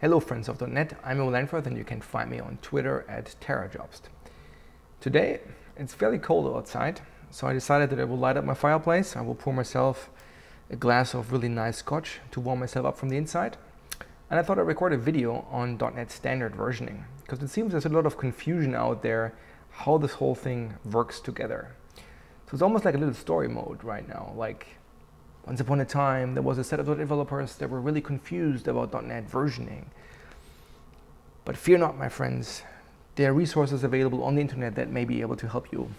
Hello friends of .NET, I'm Emil Langford and you can find me on Twitter at TerraJobst. Today it's fairly cold outside, so I decided that I will light up my fireplace. I will pour myself a glass of really nice scotch to warm myself up from the inside. And I thought I'd record a video on .NET Standard versioning, because it seems there's a lot of confusion out there how this whole thing works together. So it's almost like a little story mode right now. Like, once upon a time, there was a set of .NET developers that were really confused about .NET versioning. But fear not, my friends. There are resources available on the internet that may be able to help you.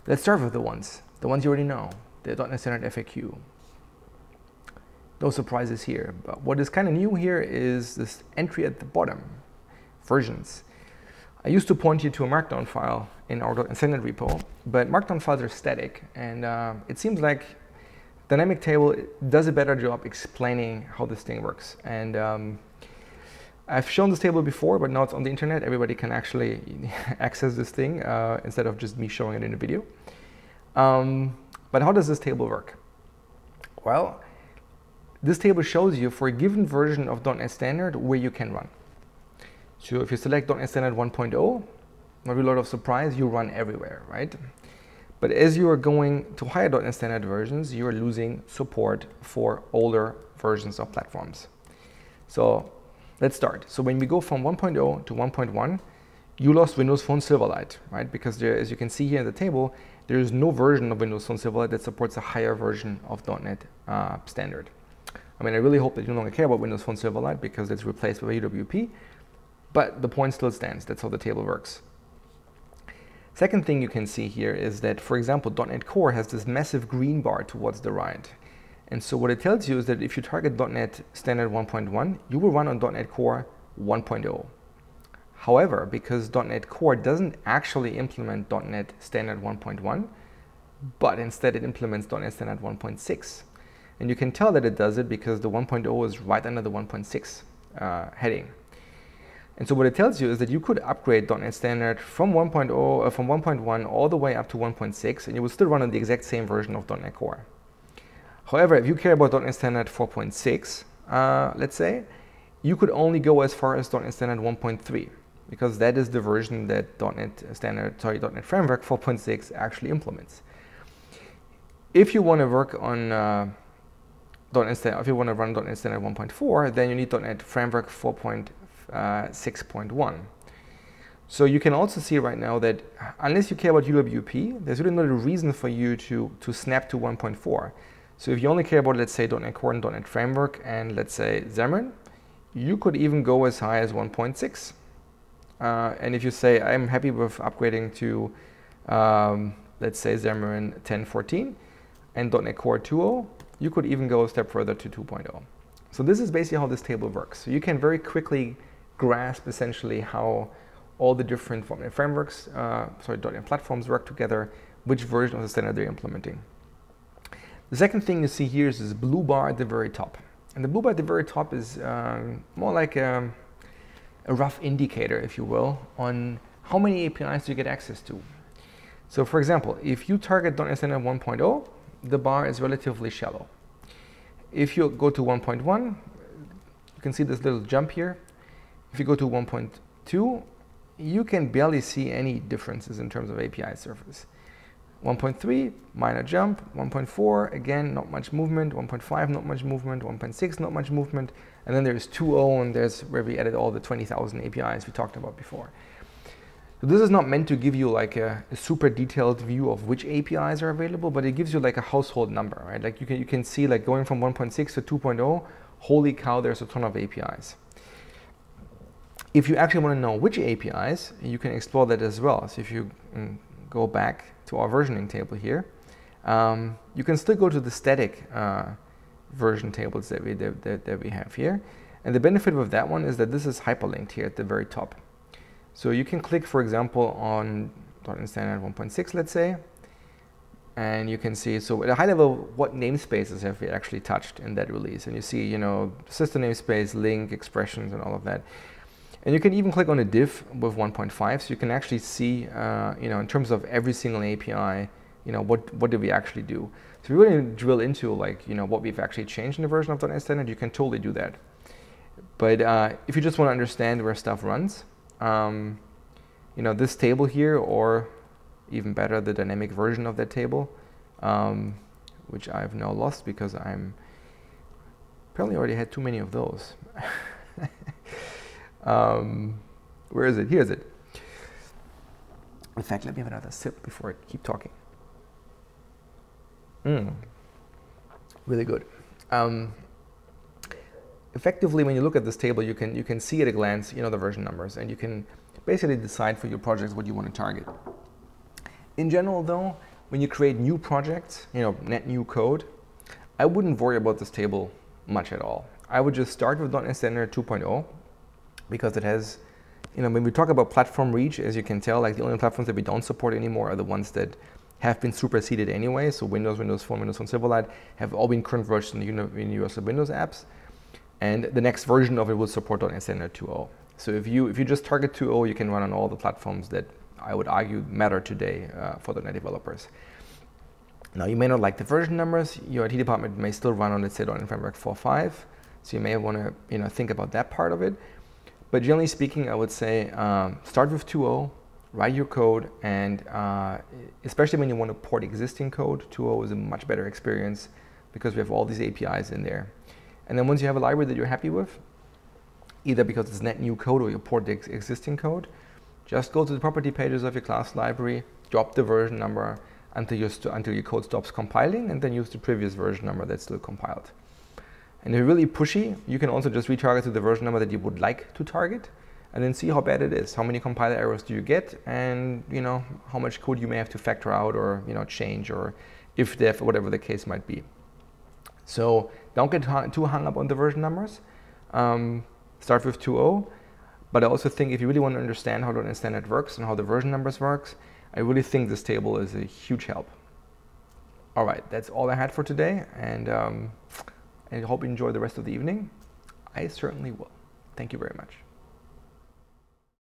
Let's start with the ones you already know, the .NET Standard FAQ. No surprises here, but what is kind of new here is this entry at the bottom, versions. I used to point you to a Markdown file in our .NET Standard repo, but Markdown files are static, and it seems like Dynamic Table does a better job explaining how this thing works. And I've shown this table before, but now it's on the internet. Everybody can actually access this thing instead of just me showing it in a video. But how does this table work? Well, this table shows you for a given version of .NET Standard where you can run. So if you select .NET Standard 1.0, not a lot of surprise, you run everywhere, right? But as you are going to higher .NET Standard versions, you are losing support for older versions of platforms. So let's start. So when we go from 1.0 to 1.1, you lost Windows Phone Silverlight, right? Because there, as you can see here in the table, there is no version of Windows Phone Silverlight that supports a higher version of .NET Standard. I mean, I really hope that you no longer care about Windows Phone Silverlight because it's replaced by UWP, but the point still stands. That's how the table works. Second thing you can see here is that, for example, .NET Core has this massive green bar towards the right. And so what it tells you is that if you target .NET Standard 1.1, you will run on .NET Core 1.0. However, because .NET Core doesn't actually implement .NET Standard 1.1, but instead it implements .NET Standard 1.6. And you can tell that it does it because the 1.0 is right under the 1.6 heading. And so what it tells you is that you could upgrade .NET Standard from 1.0, from 1.1 all the way up to 1.6, and you will still run on the exact same version of .NET Core. However, if you care about .NET Standard 4.6, let's say, you could only go as far as .NET Standard 1.3, because that is the version that .NET Framework 4.6 actually implements. If you want to work on .NET Standard, if you want to run .NET Standard 1.4, then you need .NET Framework 4.6.1. So you can also see right now that unless you care about UWP, there's really not a reason for you to snap to 1.4. So if you only care about, let's say, .NET Core and .NET Framework and, let's say, Xamarin, you could even go as high as 1.6. And if you say, I'm happy with upgrading to, let's say, Xamarin 10.14 and .NET Core 2.0, you could even go a step further to 2.0. So this is basically how this table works. So you can very quickly grasp essentially how all the different .NET frameworks, .NET platforms work together, which version of the standard they're implementing. The second thing you see here is this blue bar at the very top. And the blue bar at the very top is more like a rough indicator, if you will, on how many APIs you get access to. So for example, if you target .NET Standard 1.0, the bar is relatively shallow. If you go to 1.1, you can see this little jump here. If you go to 1.2, you can barely see any differences in terms of API surface. 1.3, minor jump. 1.4, again, not much movement. 1.5, not much movement. 1.6, not much movement. And then there's 2.0, and there's where we added all the 20,000 APIs we talked about before. So this is not meant to give you like a super detailed view of which APIs are available, but it gives you like a household number, right? Like you can see like going from 1.6 to 2.0, holy cow, there's a ton of APIs. If you actually want to know which APIs, you can explore that as well. So if you go back to our versioning table here, you can still go to the static version tables that we have here. And the benefit of that one is that this is hyperlinked here at the very top. So you can click, for example, on .NET Standard 1.6, let's say, and you can see, so at a high level, what namespaces have we actually touched in that release? And you see, you know, system namespace, link, expressions, and all of that. And you can even click on a div with 1.5, so you can actually see, you know, in terms of every single API, you know, what did we actually do? So if you really drill into, like, you know, what we've actually changed in the version of .NET Standard, you can totally do that. But if you just want to understand where stuff runs, this table here, or even better, the dynamic version of that table, which I've now lost because I'm apparently already had too many of those. Where is it? Here's it. In fact, let me have another sip before I keep talking. Really good. Effectively, when you look at this table, you can see at a glance, the version numbers, and you can basically decide for your projects what you want to target. In general, though, when you create new projects, net new code, I wouldn't worry about this table much at all. I would just start with .NET Standard 2.0 because it has, when we talk about platform reach, as you can tell, like the only platforms that we don't support anymore are the ones that have been superseded anyway. So Windows, Windows Phone, Windows Phone Silverlight have all been converged in the Universal Windows apps. And the next version of it will support .NET Standard 2.0. So if you just target 2.0, you can run on all the platforms that I would argue matter today for .NET developers. Now, you may not like the version numbers. Your IT department may still run on, let's say, .NET Framework 4.5. So you may want to think about that part of it. But generally speaking, I would say start with 2.0, write your code, and especially when you want to port existing code, 2.0 is a much better experience because we have all these APIs in there. And then once you have a library that you're happy with, either because it's net new code or you port the existing code, just go to the property pages of your class library, drop the version number until your code stops compiling, and then use the previous version number that's still compiled. And if you're really pushy, you can also just retarget to the version number that you would like to target, and then see how bad it is. How many compiler errors do you get, and how much code you may have to factor out or change, or if def, whatever the case might be. So don't get too hung up on the version numbers. Start with 2.0, but I also think if you really want to understand how .NET Standard works and how the version numbers works, I really think this table is a huge help. All right, that's all I had for today, and I hope you enjoy the rest of the evening. I certainly will. Thank you very much.